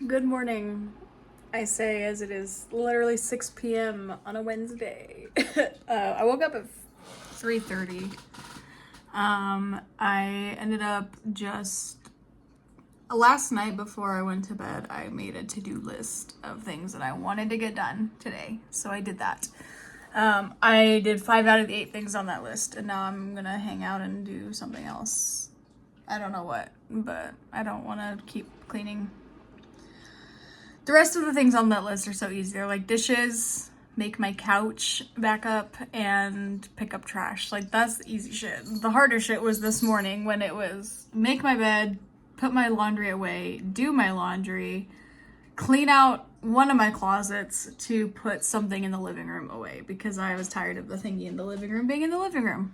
Good morning, I say, as it is literally 6 p.m. on a Wednesday. I woke up at 3:30. I ended up just last night before I went to bed, I made a to-do list of things that I wanted to get done today. So I did that. I did 5 out of the 8 things on that list, and now I'm gonna hang out and do something else. I don't know what, but I don't want to keep cleaning. The rest of the things on that list are so easy. They're like dishes, make my couch back up, and pick up trash. Like, that's the easy shit. The harder shit was this morning when it was make my bed, put my laundry away, do my laundry, clean out one of my closets to put something in the living room away because I was tired of the thingy in the living room being in the living room.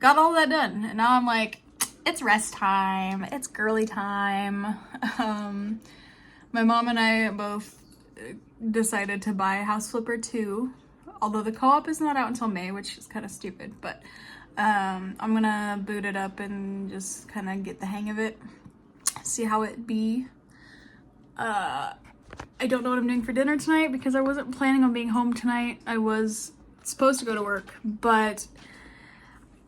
Got all that done, and now I'm like, it's rest time, it's girly time. My mom and I both decided to buy House Flipper 2, although the co-op is not out until May, which is kind of stupid, but I'm gonna boot it up and just kind of get the hang of it, see how it be. I don't know what I'm doing for dinner tonight because I wasn't planning on being home tonight. I was supposed to go to work, but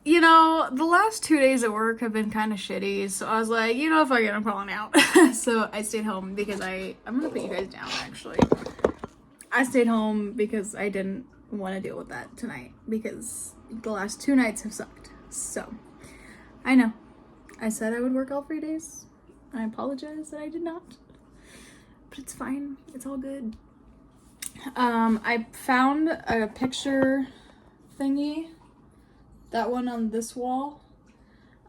you know, the last 2 days at work have been kind of shitty, so I was like, you know, fuck it, I'm calling out. So I stayed home because I'm gonna put you guys down, actually. I stayed home because I didn't want to deal with that tonight, because the last 2 nights have sucked. So, I know. I said I would work all 3 days. I apologize that I did not. But it's fine. It's all good. I found a picture thingy. That one on this wall.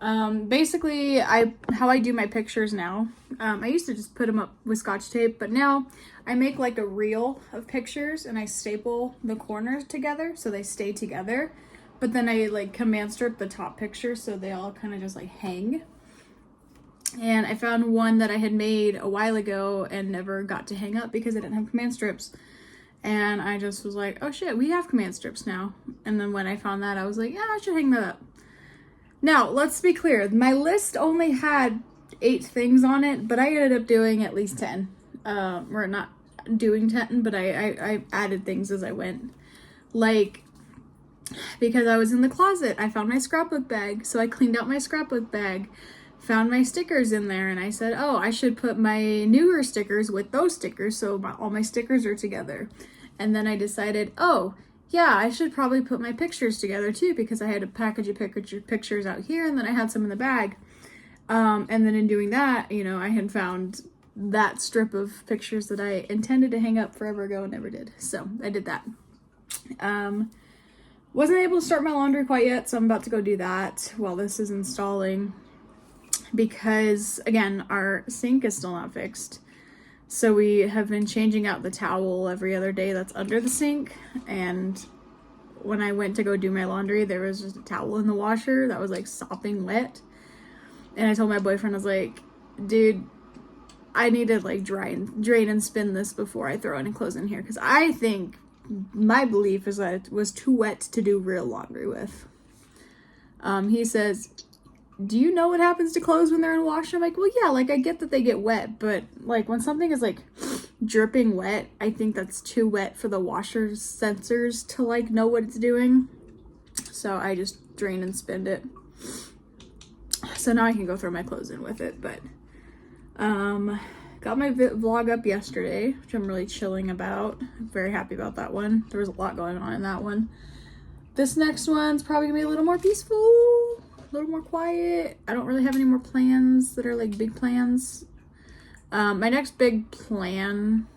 Basically, how I do my pictures now. I used to just put them up with Scotch tape, but now I make like a reel of pictures and I staple the corners together so they stay together. But then I like command strip the top picture so they all kind of just like hang. And I found one that I had made a while ago and never got to hang up because I didn't have command strips. And I just was like, oh shit, we have command strips now. And then when I found that, I was like, yeah, I should hang that up. Now, let's be clear. My list only had 8 things on it, but I ended up doing at least 10. Or not doing 10, but I added things as I went. Like, because I was in the closet, I found my scrapbook bag. So I cleaned out my scrapbook bag, found my stickers in there, and I said, oh, I should put my newer stickers with those stickers so all my stickers are together. And then I decided, oh, yeah, I should probably put my pictures together too because I had a package of pictures out here and then I had some in the bag. And then in doing that, you know, I had found that strip of pictures that I intended to hang up forever ago and never did. So I did that. Wasn't able to start my laundry quite yet, so I'm about to go do that while this is installing. Because, again, our sink is still not fixed. So we have been changing out the towel every other day that's under the sink. And when I went to go do my laundry, there was just a towel in the washer that was like sopping wet. And I told my boyfriend, I was like, dude, I need to like drain and spin this before I throw any clothes in here. Because I think, my belief is that it was too wet to do real laundry with. He says, do you know what happens to clothes when they're in wash? I'm like, well, yeah, like I get that they get wet, but like when something is like dripping wet, I think that's too wet for the washer's sensors to like know what it's doing. So I just drain and spin it. So now I can go throw my clothes in with it, but got my vlog up yesterday, which I'm really chilling about. I'm very happy about that one. There was a lot going on in that one. This next one's probably gonna be a little more peaceful. A little more quiet. I don't really have any more plans that are like big plans. My next big plan,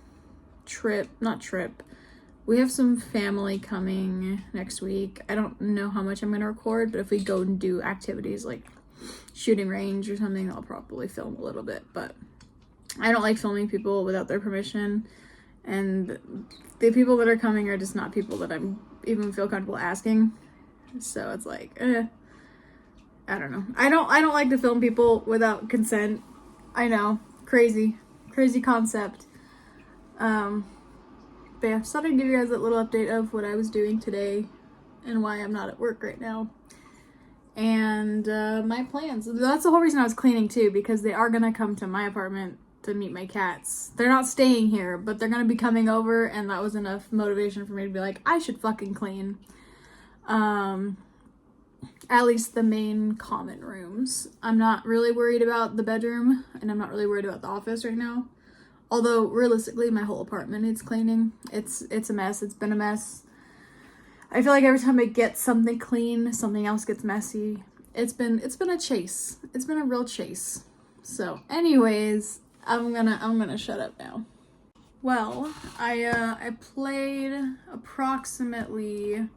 we have some family coming next week. I don't know how much I'm gonna record, but if we go and do activities like shooting range or something, I'll probably film a little bit, but I don't like filming people without their permission, and the people that are coming are just not people that I'm even feel comfortable asking. So it's like, I don't know. I don't like to film people without consent. I know. Crazy concept. But yeah, just thought I'd give you guys a little update of what I was doing today and why I'm not at work right now. And my plans. That's the whole reason I was cleaning too, because they are gonna come to my apartment to meet my cats. They're not staying here, but they're gonna be coming over, and that was enough motivation for me to be like, I should fucking clean. At least the main common rooms. I'm not really worried about the bedroom, and I'm not really worried about the office right now. Although, realistically, my whole apartment needs cleaning. It's a mess. It's been a mess. I feel like every time I get something clean, something else gets messy. It's been a chase. It's been a real chase. So, anyways, I'm gonna shut up now. Well, I played approximately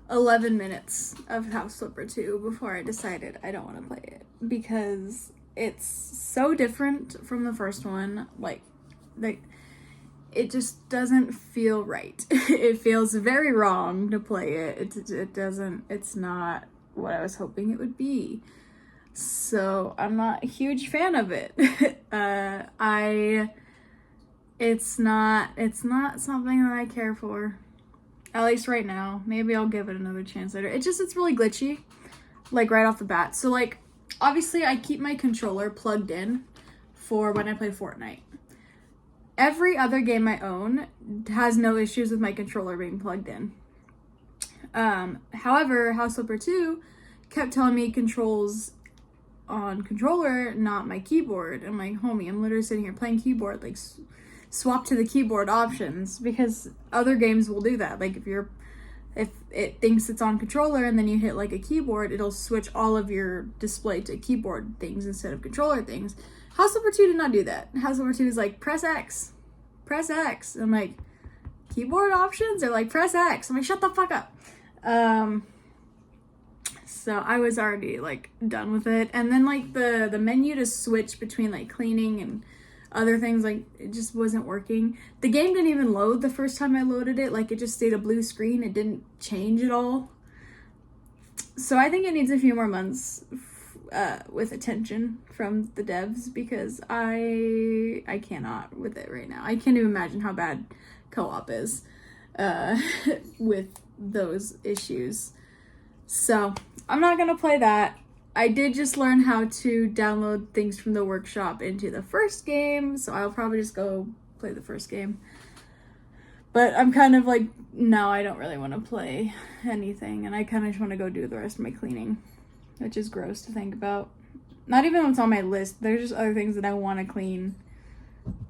11 minutes of House Flipper 2 before I decided I don't want to play it, because it's so different from the first one. Like it just doesn't feel right. It feels very wrong to play it. It's not what I was hoping it would be. So I'm not a huge fan of it. It's not something that I care for. At least right now. Maybe I'll give it another chance later. It's really glitchy, like right off the bat. So like, obviously I keep my controller plugged in for when I play Fortnite. Every other game I own has no issues with my controller being plugged in. However, House Flipper 2 kept telling me controls on controller, not my keyboard. I'm like, homie, I'm literally sitting here playing keyboard, like swap to the keyboard options, because other games will do that. Like if it thinks it's on controller and then you hit like a keyboard, it'll switch all of your display to keyboard things instead of controller things. House Flipper 2 did not do that. House Flipper 2 is like, press X. Press X. I'm like, keyboard options? They're like, press X. I'm like, shut the fuck up. So I was already like done with it. And then like the menu to switch between like cleaning and other things, like it just wasn't working. The game didn't even load the first time I loaded it. Like it just stayed a blue screen. It didn't change at all. So I think it needs a few more months with attention from the devs, because I cannot with it right now. I can't even imagine how bad co-op is with those issues. So I'm not gonna play that. I did just learn how to download things from the workshop into the first game, so I'll probably just go play the first game. But I'm kind of like, no, I don't really want to play anything, and I kind of just want to go do the rest of my cleaning, which is gross to think about. Not even what's on my list. There's just other things that I want to clean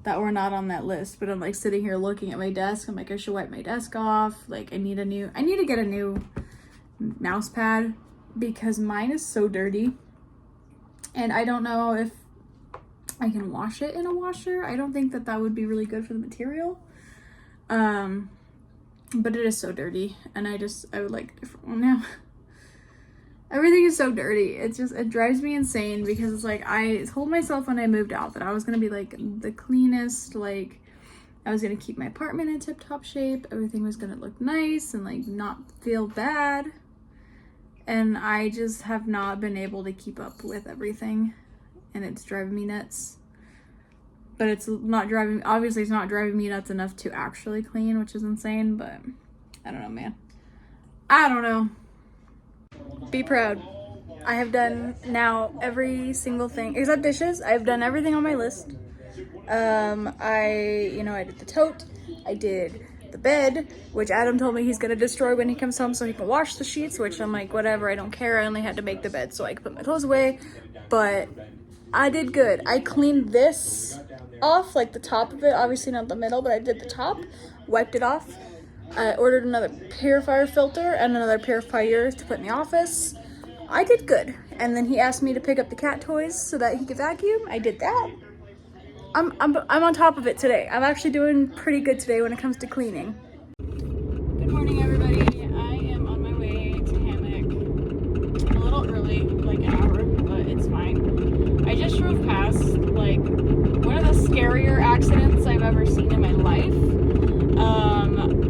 that were not on that list, but I'm like sitting here looking at my desk. I'm like, I should wipe my desk off. Like I need to get a new mouse pad, because mine is so dirty, and I don't know if I can wash it in a washer. I don't think that would be really good for the material. But it is so dirty, and I would like a different one now. Everything is so dirty. It drives me insane, because it's like, I told myself when I moved out that I was gonna be like the cleanest, like I was gonna keep my apartment in tip-top shape. Everything was gonna look nice and like not feel bad. And I just have not been able to keep up with everything, and it's driving me nuts. But it's not driving me nuts enough to actually clean, which is insane, but I don't know, man. I don't know. Be proud. I have done now every single thing, except dishes. I've done everything on my list. I did the tote. I did the bed, which Adam told me he's gonna destroy when he comes home so he can wash the sheets, which I'm like, whatever, I don't care. I only had to make the bed so I could put my clothes away, but I did good. I cleaned this off, like the top of it, obviously not the middle, but I did the top, wiped it off. I ordered another purifier filter and another purifier to put in the office. I did good. And then he asked me to pick up the cat toys so that he could vacuum. I did that. I'm on top of it today. I'm actually doing pretty good today when it comes to cleaning. Good morning, everybody. I am on my way to Hammock. A little early, like an hour, but it's fine. I just drove past like one of the scarier accidents I've ever seen in my life.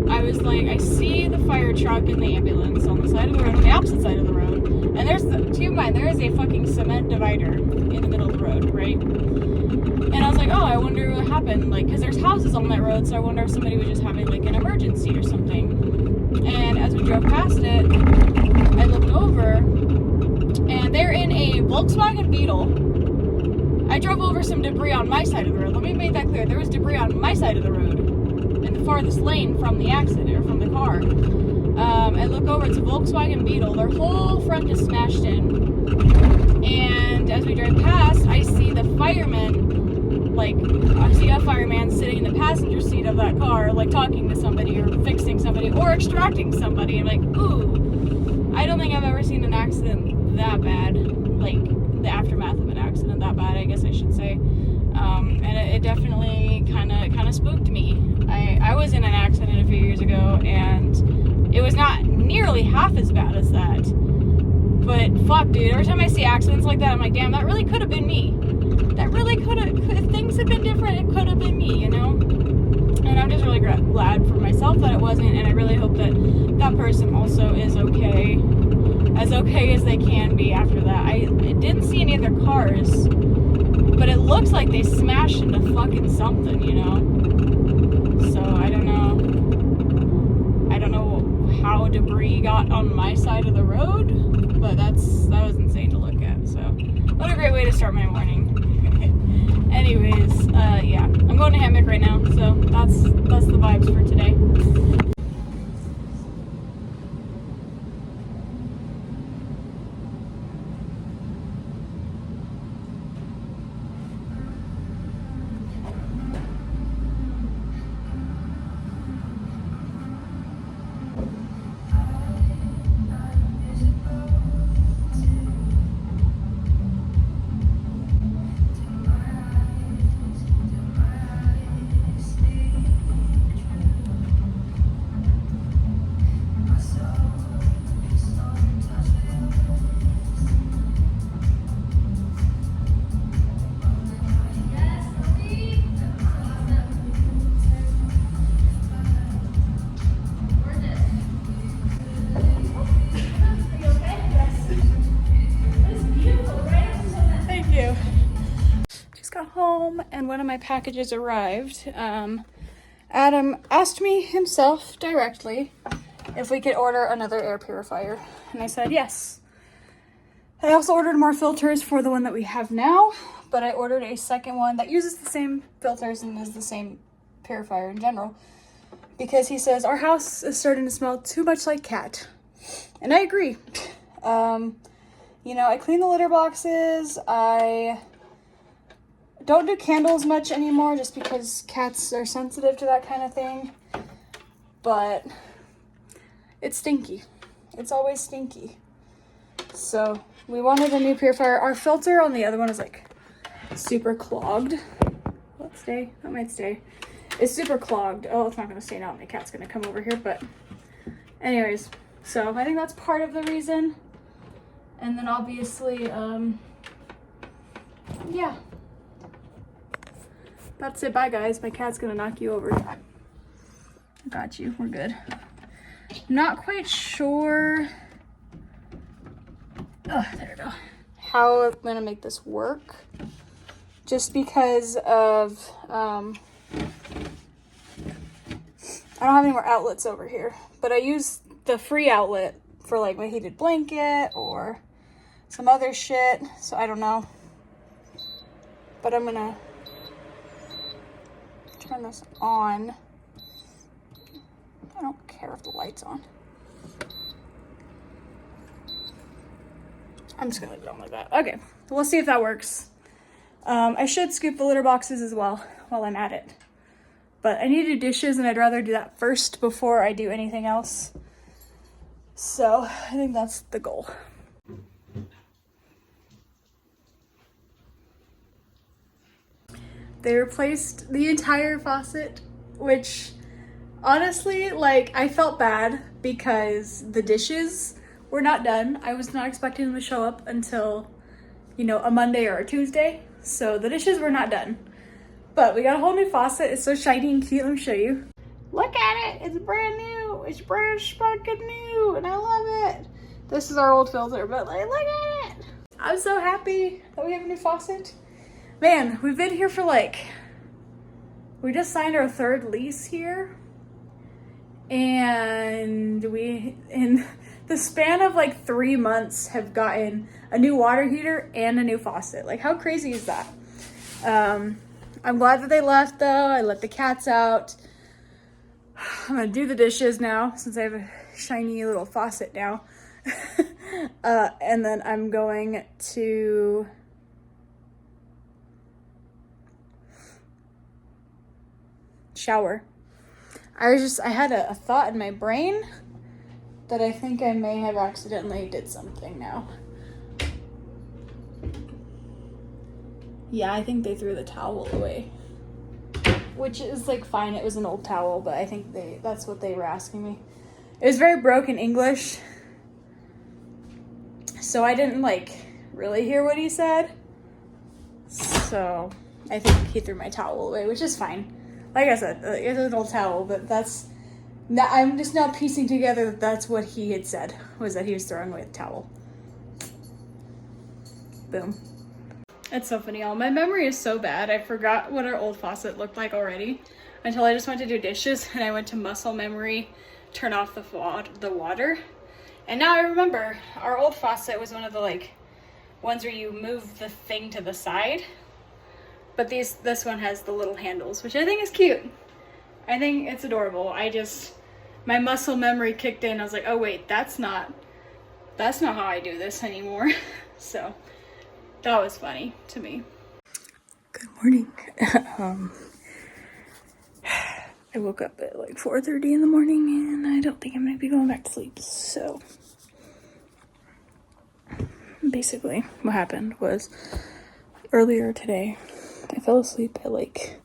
I was like, I see the fire truck and the ambulance on the side of the road, on the opposite side of the road, and keep in mind, there is a fucking cement divider in the middle of the road, right? And I was like, oh, I wonder what happened, like, because there's houses on that road, so I wonder if somebody was just having, like, an emergency or something. And as we drove past it, I looked over, and they're in a Volkswagen Beetle. I drove over some debris on my side of the road. Let me make that clear. There was debris on my side of the road in the farthest lane from the accident, or from the car. I look over, it's a Volkswagen Beetle. Their whole front is smashed in. And as we drive past, I see the fireman, like, I see a fireman sitting in the passenger seat of that car, like talking to somebody or fixing somebody or extracting somebody. I'm like, ooh, I don't think I've ever seen an accident that bad, like the aftermath of an accident that bad, I guess I should say. And it definitely kind of spooked me. I was in an accident a few years ago, and it was not nearly half as bad as that. But fuck, dude, every time I see accidents like that, I'm like, damn, that really could have been me. That really could have, if things had been different, it could have been me, you know? And I'm just really glad for myself that it wasn't, and I really hope that that person also is okay as they can be after that. I didn't see any other cars, but it looks like they smashed into fucking something, you know? So I don't know how debris got on my side of the road, but that was insane to look at. So what a great way to start my morning. Anyways, yeah, I'm going to hammock right now, so that's the vibes for today. Home, and one of my packages arrived. Adam asked me himself directly if we could order another air purifier, and I said yes. I also ordered more filters for the one that we have now, but I ordered a second one that uses the same filters and is the same purifier in general, because he says our house is starting to smell too much like cat, and I agree. You know, I clean the litter boxes, I don't do candles much anymore just because cats are sensitive to that kind of thing. But it's stinky. It's always stinky. So we wanted a new purifier. Our filter on the other one is like super clogged. Will it stay? That might stay. It's super clogged. Oh, it's not going to stay now. My cat's going to come over here. But anyways, so I think that's part of the reason. And then obviously, yeah. That's it. Bye, guys. My cat's gonna knock you over. I got you. We're good. Not quite sure. Oh, there we go. How I'm gonna make this work. Just because of, I don't have any more outlets over here. But I use the free outlet for like my heated blanket or some other shit. So I don't know. But I'm gonna turn this on. I don't care if the light's on. I'm just gonna leave it on like that. Okay, we'll see if that works. I should scoop the litter boxes as well while I'm at it. But I need to do dishes, and I'd rather do that first before I do anything else. So I think that's the goal. They replaced the entire faucet, which honestly, like, I felt bad because the dishes were not done. I was not expecting them to show up until, you know, a Monday or a Tuesday. So the dishes were not done. But we got a whole new faucet. It's so shiny and cute. Let me show you. Look at it. It's brand new. It's brand sparking new. And I love it. This is our old filter, but like, look at it. I'm so happy that we have a new faucet. Man, we've been here for like, we just signed our 3rd lease here. And we, in the span of like 3 months, have gotten a new water heater and a new faucet. Like, how crazy is that? I'm glad that they left though. I let the cats out. I'm gonna do the dishes now since I have a shiny little faucet now. And then I'm going to shower. I had a thought in my brain that I think I may have accidentally did something now. Yeah, I think they threw the towel away. Which is like fine, it was an old towel, but I think that's what they were asking me. It was very broken English. So I didn't like really hear what he said. So I think he threw my towel away, which is fine. Like I said, it's an old towel, but I'm just now piecing together that that's what he had said, was that he was throwing away the towel. Boom. It's so funny, y'all. My memory is so bad. I forgot what our old faucet looked like already until I just went to do dishes and I went to muscle memory, turn off the water. And now I remember our old faucet was one of the like ones where you move the thing to the side. But this one has the little handles, which I think is cute. I think it's adorable. My muscle memory kicked in. I was like, oh wait, that's not how I do this anymore. So that was funny to me. Good morning. I woke up at like 4:30 in the morning and I don't think I'm gonna be going back to sleep. So basically what happened was earlier today, I fell asleep at like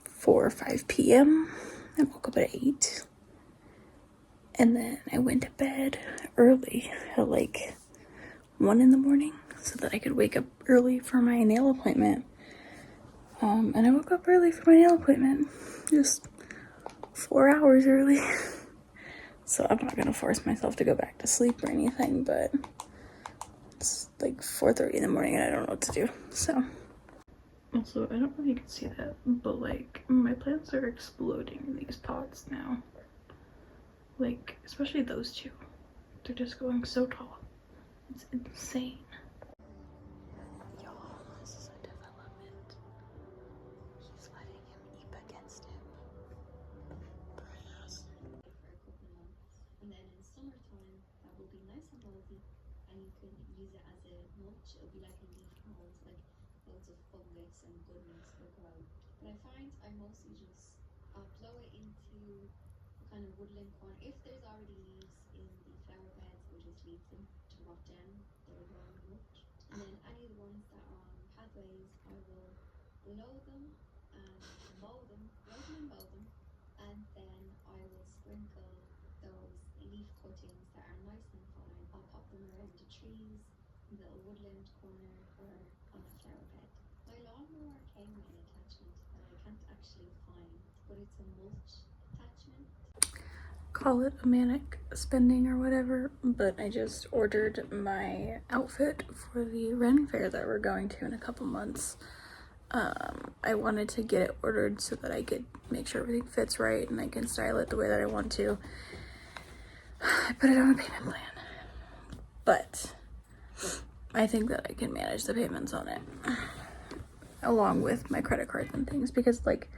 4 or 5 p.m. I woke up at 8. And then I went to bed early at like 1 in the morning so that I could wake up early for my nail appointment. And I woke up early for my nail appointment, just 4 hours early. So I'm not gonna force myself to go back to sleep or anything, but it's like 4:30 in the morning and I don't know what to do, so. Also, I don't know if you can see that, but like my plants are exploding in these pots now. Like, especially those two. They're just going so tall. It's insane. Y'all, this is a development. He's letting him eat against him. Yes. For a couple of months, and then in summertime that will be nice and moldy, and you can use it as a mulch. It'll be like a leaf mold, like loads of fungus and goodness will grow. But I find I mostly just blow it into a kind of woodland corner. If there's already leaves in the flower beds, I'll just leave them to rot down. They'll grow much. And then any of the ones that are on pathways, I will blow them and mow them, and then I will sprinkle those leaf cuttings that are nice and fine. I'll pop them around the trees, in the woodland corner, or on a flower bed. My lawnmower came with an attachment that I can't actually find, but it's a mulch attachment. Call it a manic spending or whatever, but I just ordered my outfit for the Ren Fair that we're going to in a couple months. I wanted to get it ordered so that I could make sure everything fits right and I can style it the way that I want to. I put it on a payment plan, but I think that I can manage the payments on it along with my credit cards and things, because like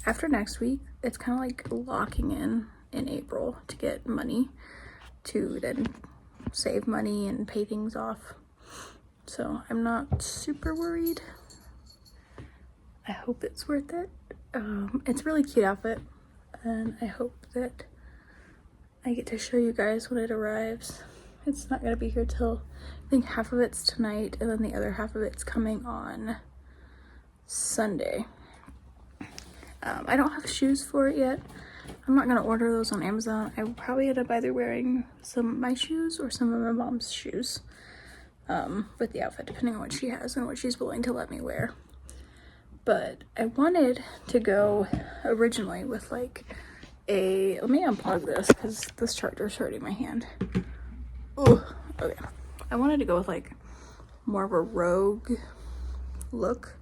after next week, it's kind of like locking in April to get money to then save money and pay things off. So I'm not super worried. I hope it's worth it. It's a really cute outfit, and I hope that I get to show you guys when it arrives. It's not gonna be here till, I think half of it's tonight, and then the other half of it's coming on Sunday. I don't have shoes for it yet. I'm not gonna order those on Amazon. I will probably end up either wearing some of my shoes or some of my mom's shoes with the outfit, depending on what she has and what she's willing to let me wear. But I wanted to go originally with like let me unplug this because this charger's hurting my hand. Ooh, okay. I wanted to go with like more of a rogue look,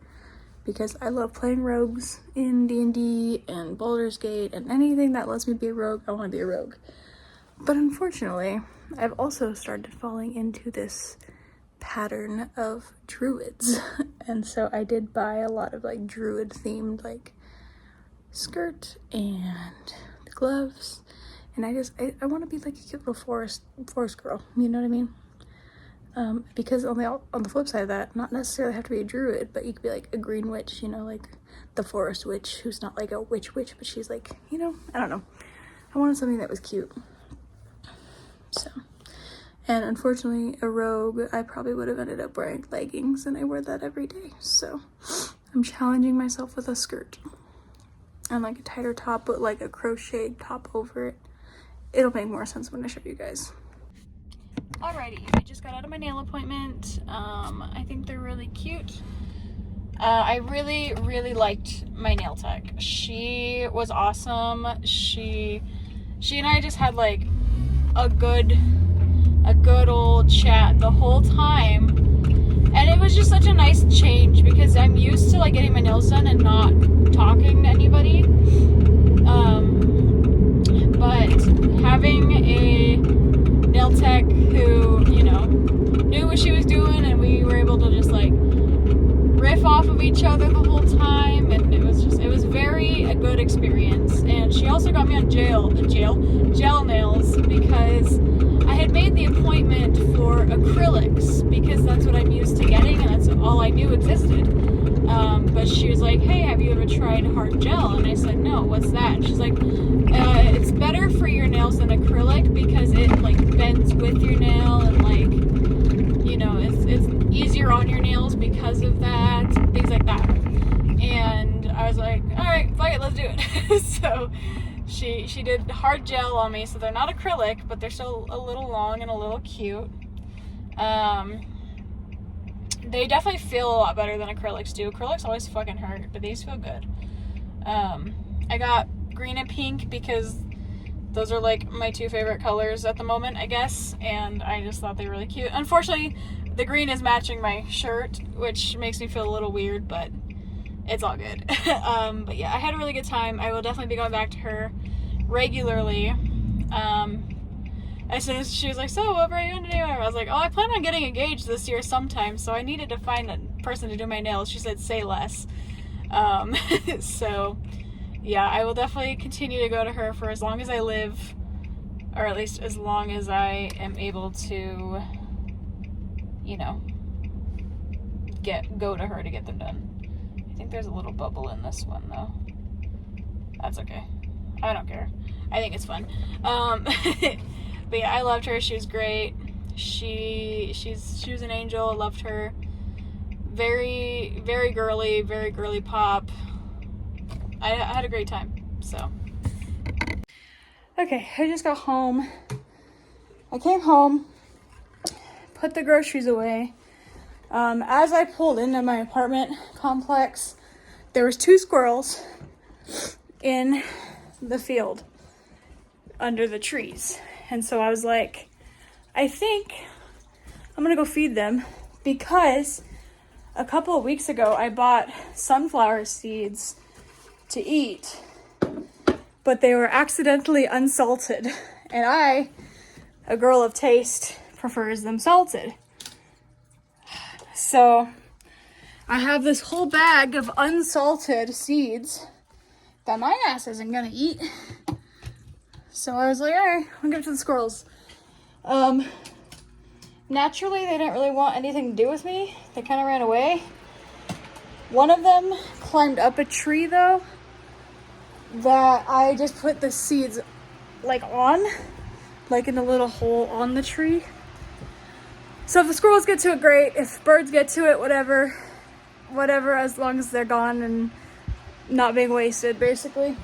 because I love playing rogues in D&D and Baldur's Gate, and anything that lets me be a rogue, I want to be a rogue. But unfortunately, I've also started falling into this pattern of druids, And so I did buy a lot of like druid themed like skirt and the gloves. And I want to be like a cute little forest girl, you know what I mean? Because on the flip side of that, not necessarily have to be a druid, but you could be like a green witch, you know, like the forest witch who's not like a witch, but she's like, you know, I don't know. I wanted something that was cute. So, and unfortunately, a rogue, I probably would have ended up wearing leggings, and I wear that every day. So, I'm challenging myself with a skirt and like a tighter top, but like a crocheted top over it. It'll make more sense when I show you guys. Alrighty, I just got out of my nail appointment. I think they're really cute. I really liked my nail tech. She was awesome. She and I just had like a good old chat the whole time. And it was just such a nice change because I'm used to like getting my nails done and not talking to anybody. But having a nail tech who, you know, knew what she was doing, and we were able to just like riff off of each other the whole time, and it was very a good experience. And she also got me on gel nails because I had made the appointment for acrylics because that's what I'm used to getting and that's all I knew existed. But she was like, hey, have you ever tried hard gel? And I said, no, what's that? And she's like, it's better for your nails than acrylic because it like bends with your nail and like, you know, it's easier on your nails because of that, things like that. And I was like, all right, fuck it, let's do it. So she did hard gel on me, so they're not acrylic, but they're still a little long and a little cute. They definitely feel a lot better than acrylics do. Acrylics always fucking hurt, but these feel good. I got green and pink because those are like my two favorite colors at the moment, I guess, and I just thought they were really cute. Unfortunately, the green is matching my shirt, which makes me feel a little weird, but it's all good. But yeah, I had a really good time. I will definitely be going back to her regularly. As soon as she was like, so what were you gonna do? I was like, oh, I plan on getting engaged this year sometime, so I needed to find a person to do my nails. She said, say less. So yeah, I will definitely continue to go to her for as long as I live, or at least as long as I am able to, you know, go to her to get them done. I think there's a little bubble in this one though. That's okay. I don't care. I think it's fun. But yeah, I loved her. She was great. She was an angel. I loved her. Very, very girly pop. I had a great time. So. Okay, I just got home. I came home, put the groceries away. As I pulled into my apartment complex, there was 2 squirrels in the field under the trees. And so I was like, I think I'm gonna go feed them because a couple of weeks ago I bought sunflower seeds to eat, but they were accidentally unsalted. And I, a girl of taste, prefers them salted. So I have this whole bag of unsalted seeds that my ass isn't gonna eat. So I was like, all right, I'll give it to the squirrels. Naturally, they didn't really want anything to do with me. They kind of ran away. One of them climbed up a tree though, that I just put the seeds like on, like in a little hole on the tree. So if the squirrels get to it, great. If birds get to it, whatever, as long as they're gone and not being wasted, basically.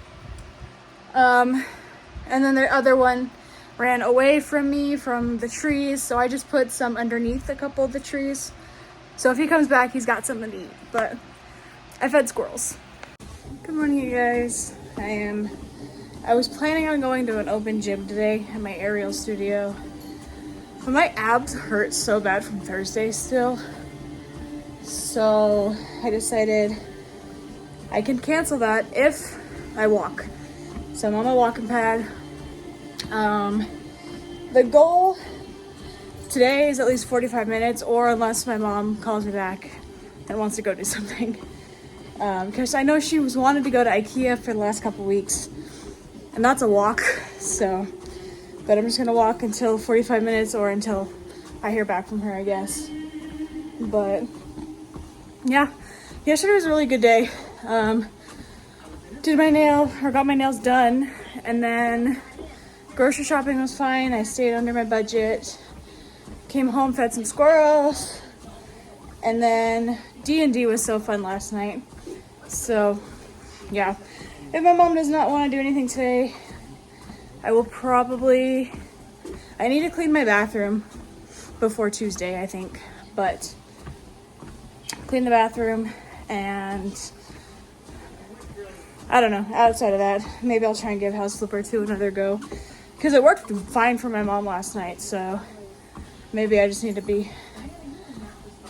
And then the other one ran away from me from the trees, so I just put some underneath a couple of the trees. So if he comes back, he's got something to eat. But I fed squirrels. Good morning, you guys. I was planning on going to an open gym today at my aerial studio, but my abs hurt so bad from Thursday still. So I decided I can cancel that if I walk. So I'm on my walking pad. The goal today is at least 45 minutes, or unless my mom calls me back, and wants to go do something. Because I know she was wanted to go to IKEA for the last couple weeks, and that's a walk. So, but I'm just gonna walk until 45 minutes or until I hear back from her, I guess. But yeah, yesterday was a really good day. Got my nails done, and then grocery shopping was fine. I stayed under my budget. Came home, fed some squirrels, and then D&D was so fun last night. So yeah, if my mom does not want to do anything today, I need to clean my bathroom before Tuesday, I think, but clean the bathroom, and I don't know, outside of that, maybe I'll try and give House Flipper 2 another go, because it worked fine for my mom last night. So maybe I just need to be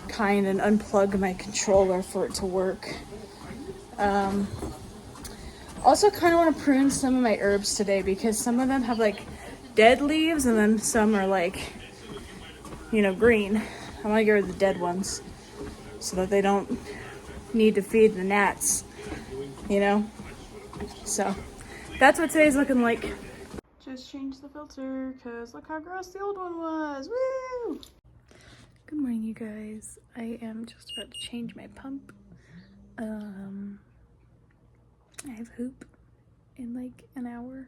kind and unplug my controller for it to work. Also kind of want to prune some of my herbs today, because some of them have like dead leaves and then some are like, green. I want to get rid of the dead ones so that they don't need to feed the gnats, So that's what today's looking like. Just changed the filter because look how gross the old one was. Woo! Good morning, you guys. I am just about to change my pump. I have hoop in like an hour,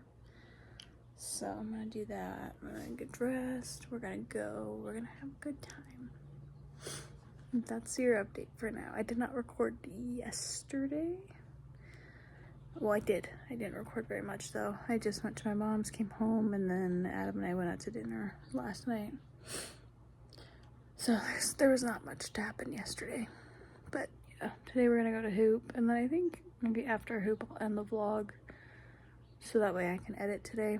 so I'm gonna do that. I'm gonna get dressed. We're gonna go. We're gonna have a good time. That's your update for now. I did not record yesterday. Well, I did. I didn't record very much though. I just went to my mom's, came home, and then Adam and I went out to dinner last night. So there was not much to happen yesterday. But yeah, today we're gonna go to hoop, and then I think maybe after hoop I'll end the vlog, so that way I can edit today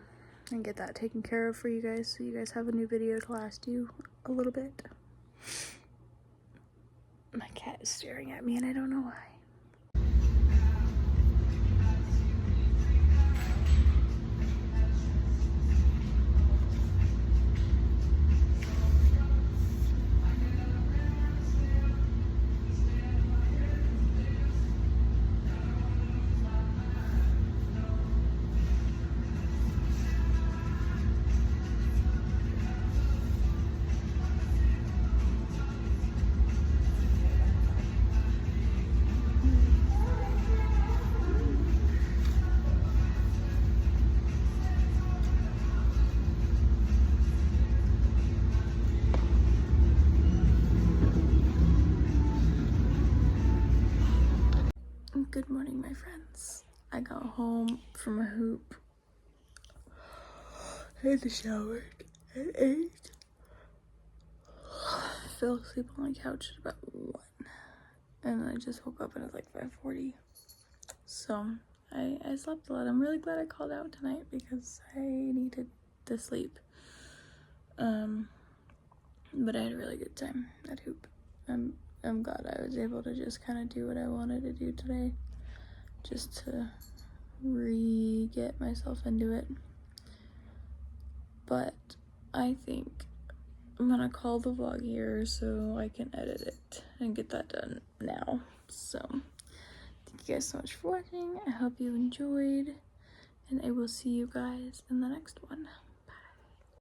and get that taken care of for you guys, so you guys have a new video to last you a little bit. My cat is staring at me and I don't know why. Good morning, my friends. I got home from a hoop, had the shower at 8, fell asleep on the couch at about 1, and I just woke up and it was like 5:40. So I slept a lot. I'm really glad I called out tonight because I needed to sleep. But I had a really good time at hoop. I'm glad I was able to just kind of do what I wanted to do today, just to get myself into it. But I think I'm gonna call the vlog here so I can edit it and get that done now. So thank you guys so much for watching. I hope you enjoyed, and I will see you guys in the next one.